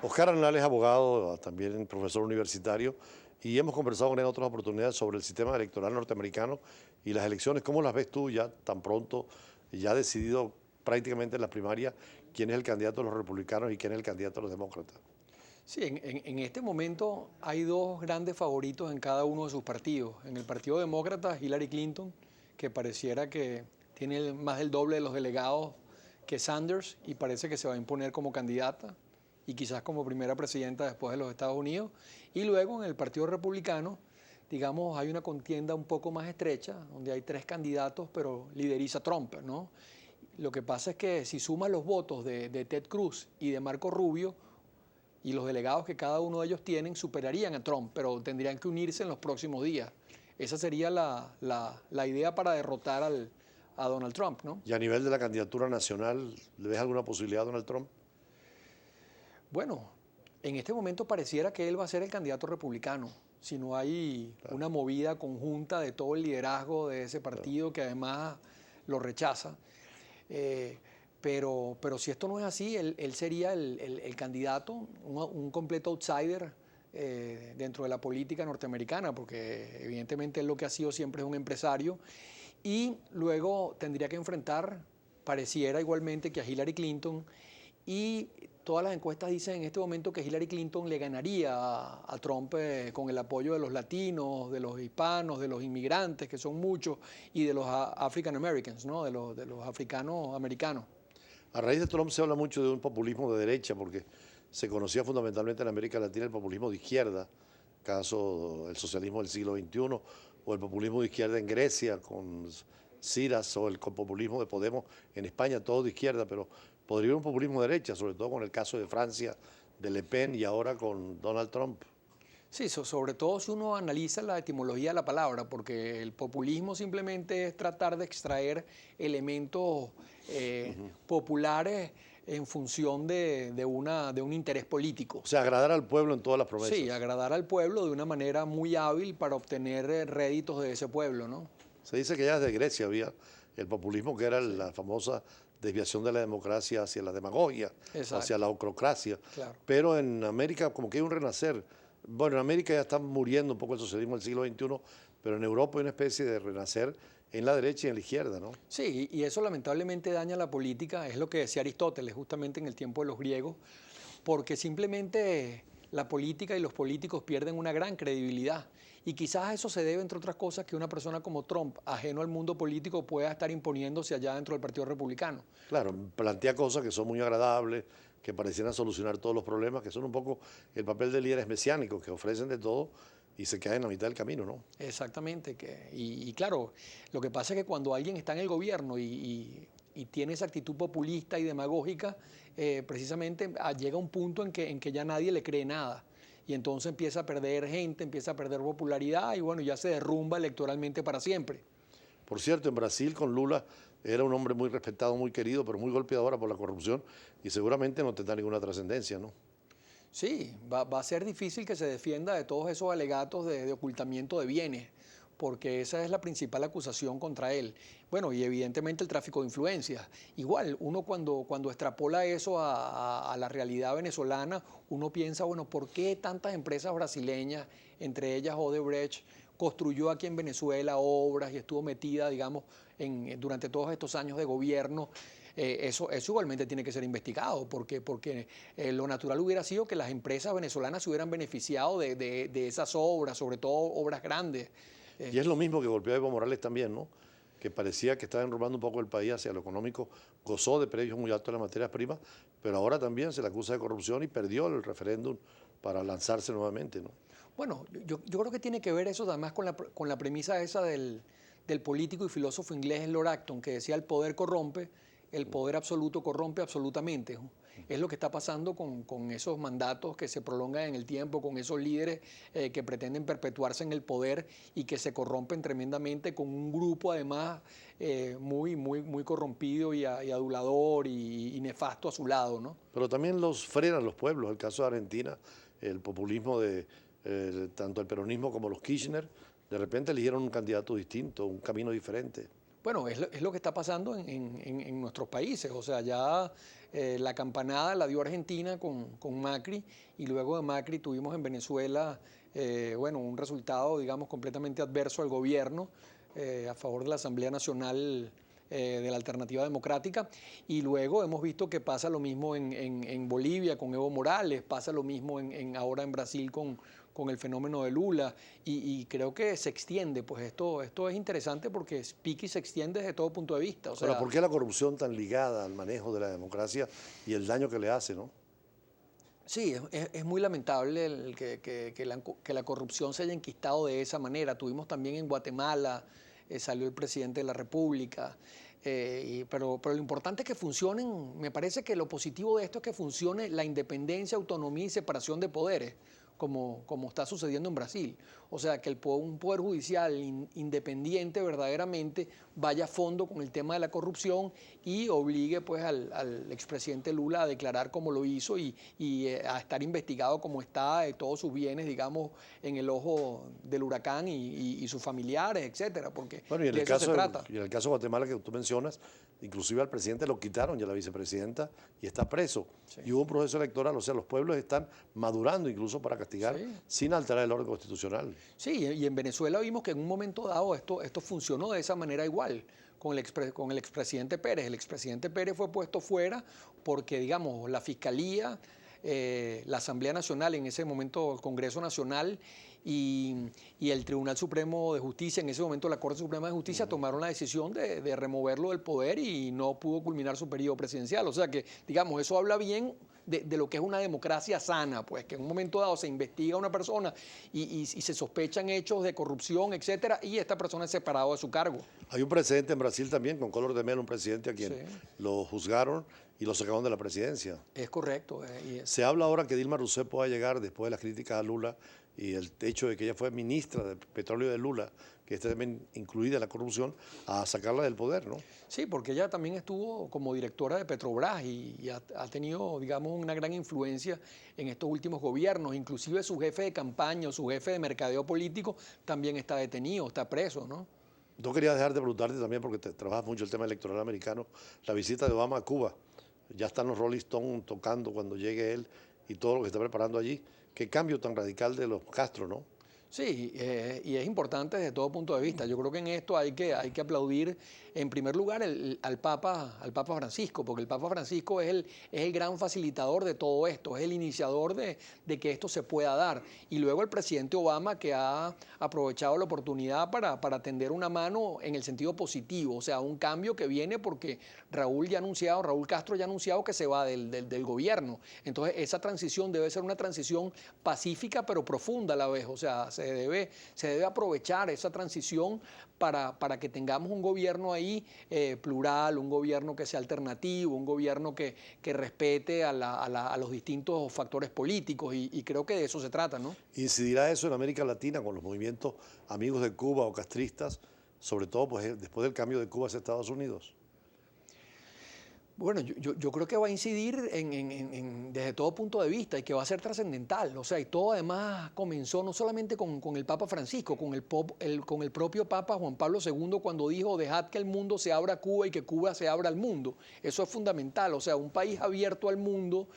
Oscar Arnal es abogado, también profesor universitario, y hemos conversado con él en otras oportunidades sobre el sistema electoral norteamericano y las elecciones. ¿Cómo las ves tú ya tan pronto, ya decidido prácticamente en las primarias quién es el candidato de los republicanos y quién es el candidato de los demócratas? Sí, en este momento hay dos grandes favoritos en cada uno de sus partidos. En el Partido Demócrata, Hillary Clinton, que pareciera que tiene más del doble de los delegados que Sanders y parece que se va a imponer como candidata y quizás como primera presidenta después de los Estados Unidos. Y luego en el Partido Republicano, digamos, hay una contienda un poco más estrecha, donde hay tres candidatos, pero lideriza Trump, ¿no? Lo que pasa es que si sumas los votos de Ted Cruz y de Marco Rubio, y los delegados que cada uno de ellos tienen superarían a Trump, pero tendrían que unirse en los próximos días. Esa sería la idea para derrotar a Donald Trump, ¿no? Y a nivel de la candidatura nacional, ¿le ves alguna posibilidad a Donald Trump? Bueno, en este momento pareciera que él va a ser el candidato republicano, si no hay una movida conjunta de todo el liderazgo de ese partido que además lo rechaza. Eh, pero si esto no es así, él sería el candidato, un completo outsider dentro de la política norteamericana, porque evidentemente él lo que ha sido siempre es un empresario, y luego tendría que enfrentar, pareciera igualmente que a Hillary Clinton, y todas las encuestas dicen en este momento que Hillary Clinton le ganaría a Trump con el apoyo de los latinos, de los hispanos, de los inmigrantes, que son muchos, y de los African Americans, ¿no? de los africanos americanos. A raíz de Trump se habla mucho de un populismo de derecha, porque se conocía fundamentalmente en América Latina el populismo de izquierda, caso el socialismo del siglo XXI, o el populismo de izquierda en Grecia con Siras, o el populismo de Podemos en España, todo de izquierda, pero podría haber un populismo de derecha, sobre todo con el caso de Francia, de Le Pen y ahora con Donald Trump. Sí, sobre todo si uno analiza la etimología de la palabra, porque el populismo simplemente es tratar de extraer elementos populares en función de un interés político. O sea, agradar al pueblo en todas las promesas. Sí, agradar al pueblo de una manera muy hábil para obtener réditos de ese pueblo, ¿no? Se dice que ya desde Grecia había el populismo, que era la famosa desviación de la democracia hacia la demagogia, hacia la ocrocracia. Claro. Pero en América como que hay un renacer. Bueno, en América ya está muriendo un poco el socialismo del siglo XXI, pero en Europa hay una especie de renacer en la derecha y en la izquierda, ¿no? Sí, y eso lamentablemente daña la política, es lo que decía Aristóteles justamente en el tiempo de los griegos, porque simplemente la política y los políticos pierden una gran credibilidad. Y quizás eso se debe, entre otras cosas, que una persona como Trump, ajeno al mundo político, pueda estar imponiéndose allá dentro del Partido Republicano. Claro, plantea cosas que son muy agradables, que parecieran solucionar todos los problemas, que son un poco el papel de líderes mesiánicos, que ofrecen de todo y se quedan en la mitad del camino, ¿no? Exactamente. Y claro, lo que pasa es que cuando alguien está en el gobierno y tiene esa actitud populista y demagógica, precisamente llega un punto en que ya nadie le cree nada. Y entonces empieza a perder gente, empieza a perder popularidad y bueno, ya se derrumba electoralmente para siempre. Por cierto, en Brasil con Lula era un hombre muy respetado, muy querido, pero muy golpeado ahora por la corrupción y seguramente no tendrá ninguna trascendencia, ¿no? Sí, va a ser difícil que se defienda de todos esos alegatos de ocultamiento de bienes, porque esa es la principal acusación contra él. Bueno, y evidentemente el tráfico de influencias. Igual, uno cuando extrapola eso a la realidad venezolana, uno piensa, bueno, ¿por qué tantas empresas brasileñas, entre ellas Odebrecht, construyó aquí en Venezuela obras y estuvo metida, digamos, durante todos estos años de gobierno? Eso igualmente tiene que ser investigado, porque lo natural hubiera sido que las empresas venezolanas se hubieran beneficiado de esas obras, sobre todo obras grandes. Y es lo mismo que golpeó a Evo Morales también, ¿no? Que parecía que estaba enrumando un poco el país hacia lo económico, gozó de precios muy altos en las materias primas, pero ahora también se le acusa de corrupción y perdió el referéndum para lanzarse nuevamente, ¿no? Bueno, yo creo que tiene que ver eso además con la premisa esa del político y filósofo inglés Lord Acton, que decía el poder corrompe, el poder absoluto corrompe absolutamente. Es lo que está pasando con esos mandatos que se prolongan en el tiempo, con esos líderes que pretenden perpetuarse en el poder y que se corrompen tremendamente con un grupo además muy corrompido y adulador y nefasto a su lado, ¿no? Pero también los frenan los pueblos. El caso de Argentina, el populismo de tanto el peronismo como los Kirchner, de repente eligieron un candidato distinto, un camino diferente. Bueno, es lo que está pasando en nuestros países. O sea, ya La campanada la dio Argentina con Macri, y luego de Macri tuvimos en Venezuela bueno, un resultado, digamos, completamente adverso al gobierno, a favor de la Asamblea Nacional de la Alternativa Democrática, y luego hemos visto que pasa lo mismo en Bolivia con Evo Morales, pasa lo mismo ahora en Brasil con el fenómeno de Lula, y creo que se extiende, pues esto es interesante porque pique y se extiende desde todo punto de vista. O sea, Ahora, ¿por qué la corrupción tan ligada al manejo de la democracia y el daño que le hace, no? sí, es muy lamentable que la corrupción se haya enquistado de esa manera. Tuvimos también en Guatemala, salió el presidente de la República, pero lo importante es que funcionen. Me parece que lo positivo de esto es que funcione la independencia, autonomía y separación de poderes, como está sucediendo en Brasil. O sea, que un poder judicial independiente verdaderamente vaya a fondo con el tema de la corrupción y obligue pues al expresidente Lula a declarar como lo hizo y a estar investigado como está, de todos sus bienes, digamos, en el ojo del huracán y sus familiares, etcétera, porque Bueno, y en de el eso caso se trata. y en el caso de Guatemala que tú mencionas, inclusive al presidente lo quitaron y a la vicepresidenta y está preso. Sí. Y hubo un proceso electoral, o sea, los pueblos están madurando incluso para castigar Sí. sin alterar el orden constitucional. Sí, y en Venezuela vimos que en un momento dado esto funcionó de esa manera igual con el expresidente Pérez. El expresidente Pérez fue puesto fuera porque, digamos, la Fiscalía, la Asamblea Nacional, en ese momento el Congreso Nacional y el Tribunal Supremo de Justicia, en ese momento la Corte Suprema de Justicia, tomaron la decisión de removerlo del poder y no pudo culminar su periodo presidencial. O sea que, digamos, eso habla bien de lo que es una democracia sana, pues que en un momento dado se investiga a una persona y se sospechan hechos de corrupción, etcétera, y esta persona es separado de su cargo. Hay un precedente en Brasil también con Collor de Mello, un presidente a quien Sí. lo juzgaron y lo sacaron de la presidencia. Es correcto. Se habla ahora que Dilma Rousseff pueda llegar después de las críticas a Lula y el hecho de que ella fue ministra de Petróleo de Lula, que está también incluida en la corrupción, a sacarla del poder, ¿no? Sí, porque ella también estuvo como directora de Petrobras y ha tenido, digamos, una gran influencia en estos últimos gobiernos. Inclusive su jefe de campaña o su jefe de mercadeo político también está detenido, está preso, ¿no? No quería dejar de preguntarte también, porque trabajas mucho el tema electoral americano, la visita de Obama a Cuba. Ya están los Rolling Stones tocando cuando llegue él y todo lo que está preparando allí. Qué cambio tan radical de los Castro, ¿no? Sí, y es importante desde todo punto de vista. Yo creo que en esto hay que aplaudir en primer lugar al Papa Francisco, porque el Papa Francisco es el gran facilitador de todo esto, es el iniciador de que esto se pueda dar. Y luego el presidente Obama, que ha aprovechado la oportunidad para tender una mano en el sentido positivo, o sea, un cambio que viene porque Raúl Castro ya ha anunciado que se va del gobierno. Entonces esa transición debe ser una transición pacífica pero profunda a la vez, o sea, se debe aprovechar esa transición para que tengamos un gobierno ahí plural, un gobierno que sea alternativo, un gobierno que respete a los distintos factores políticos y creo que de eso se trata, ¿no? ¿Incidirá eso en América Latina con los movimientos amigos de Cuba o castristas, sobre todo pues, después del cambio de Cuba hacia Estados Unidos? Bueno, yo creo que va a incidir desde todo punto de vista y que va a ser trascendental. O sea, y todo además comenzó no solamente con el Papa Francisco, con el propio Papa Juan Pablo II cuando dijo: dejad que el mundo se abra a Cuba y que Cuba se abra al mundo. Eso es fundamental. O sea, un país abierto al mundo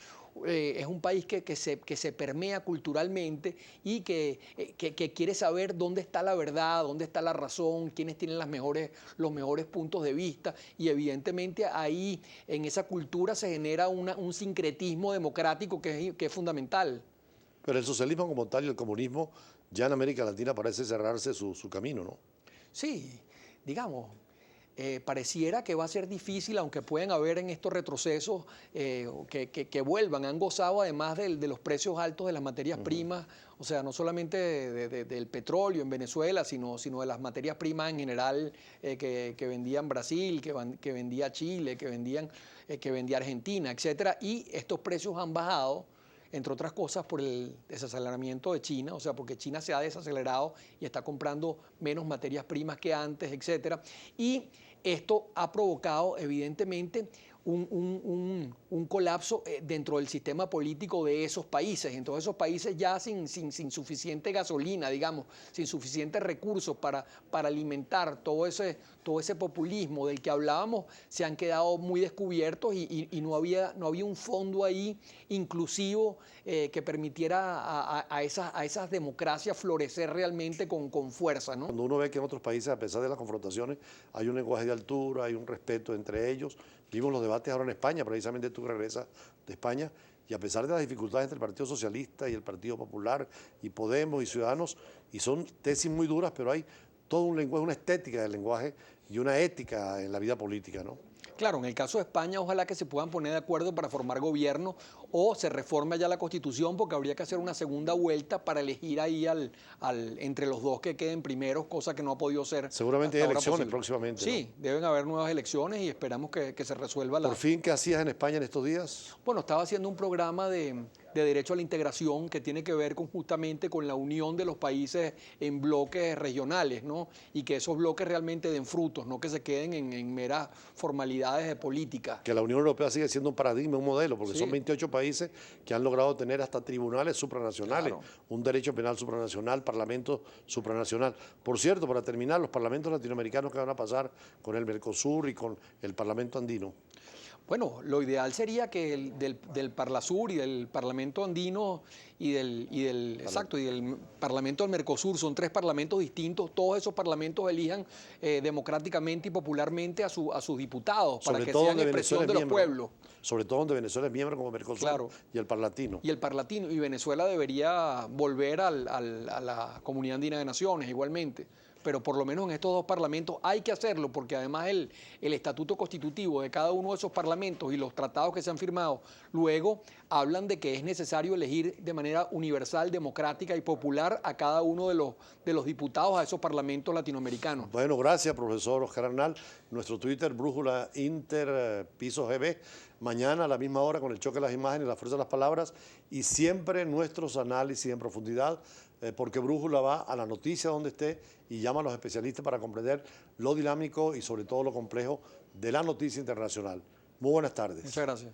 es un país que se permea culturalmente y que quiere saber dónde está la verdad, dónde está la razón, quiénes tienen los mejores puntos de vista, y evidentemente ahí en esa cultura se genera un sincretismo democrático que es fundamental. Pero el socialismo como tal y el comunismo ya en América Latina parece cerrarse su camino, ¿no? Sí, digamos. Pareciera que va a ser difícil, aunque pueden haber en estos retrocesos que vuelvan. Han gozado además de los precios altos de las materias primas, o sea, no solamente del petróleo en Venezuela, sino de las materias primas en general que vendían Brasil, que vendía Chile, que vendía Argentina, etcétera. Y estos precios han bajado, entre otras cosas por el desaceleramiento de China, o sea, porque China se ha desacelerado y está comprando menos materias primas que antes, etcétera. Y esto ha provocado, evidentemente, un colapso dentro del sistema político de esos países. Entonces esos países ya sin suficiente gasolina, digamos, sin suficientes recursos para alimentar todo ese populismo del que hablábamos, se han quedado muy descubiertos y no había un fondo ahí inclusivo que permitiera a esas democracias florecer realmente con fuerza, ¿no? Cuando uno ve que en otros países, a pesar de las confrontaciones, hay un lenguaje de altura, hay un respeto entre ellos. Vimos los debates ahora en España, precisamente tú regresas de España, y a pesar de las dificultades entre el Partido Socialista y el Partido Popular y Podemos y Ciudadanos, y son tesis muy duras, pero hay todo un lenguaje, una estética del lenguaje y una ética en la vida política, ¿no? Claro, en el caso de España, ojalá que se puedan poner de acuerdo para formar gobierno o se reforme ya la Constitución, porque habría que hacer una segunda vuelta para elegir ahí entre los dos que queden primeros, cosa que no ha podido ser. Seguramente hay elecciones próximamente. Sí, ¿no? deben haber nuevas elecciones y esperamos que se resuelva la... Por fin, ¿qué hacías en España en estos días? Bueno, estaba haciendo un programa de derecho a la integración que tiene que ver justamente con la unión de los países en bloques regionales, ¿no? Y que esos bloques realmente den frutos, no que se queden en meras formalidades de política. Que la Unión Europea sigue siendo un paradigma, un modelo, porque Sí. son 28 países que han logrado tener hasta tribunales supranacionales, Claro. un derecho penal supranacional, parlamento supranacional. Por cierto, para terminar, los parlamentos latinoamericanos que van a pasar con el Mercosur y con el Parlamento andino. Bueno, lo ideal sería que del Parlasur y del Parlamento Andino y del Parlamento del Mercosur, son tres parlamentos distintos, todos esos parlamentos elijan democráticamente y popularmente a sus diputados para que sean expresión de los pueblos. Sobre todo donde Venezuela es miembro como Mercosur, Claro. Y el Parlatino. Y el Parlatino, y Venezuela debería volver a la Comunidad Andina de Naciones igualmente. Pero por lo menos en estos dos parlamentos hay que hacerlo, porque además el estatuto constitutivo de cada uno de esos parlamentos y los tratados que se han firmado luego hablan de que es necesario elegir de manera universal, democrática y popular a cada uno de los diputados a esos parlamentos latinoamericanos. Bueno, gracias, profesor Oscar Arnal. Nuestro Twitter, Brújula Inter, Piso GB. Mañana a la misma hora con el choque de las imágenes, la fuerza de las palabras y siempre nuestros análisis en profundidad, porque Brújula va a la noticia donde esté y llama a los especialistas para comprender lo dinámico y sobre todo lo complejo de la noticia internacional. Muy buenas tardes. Muchas gracias.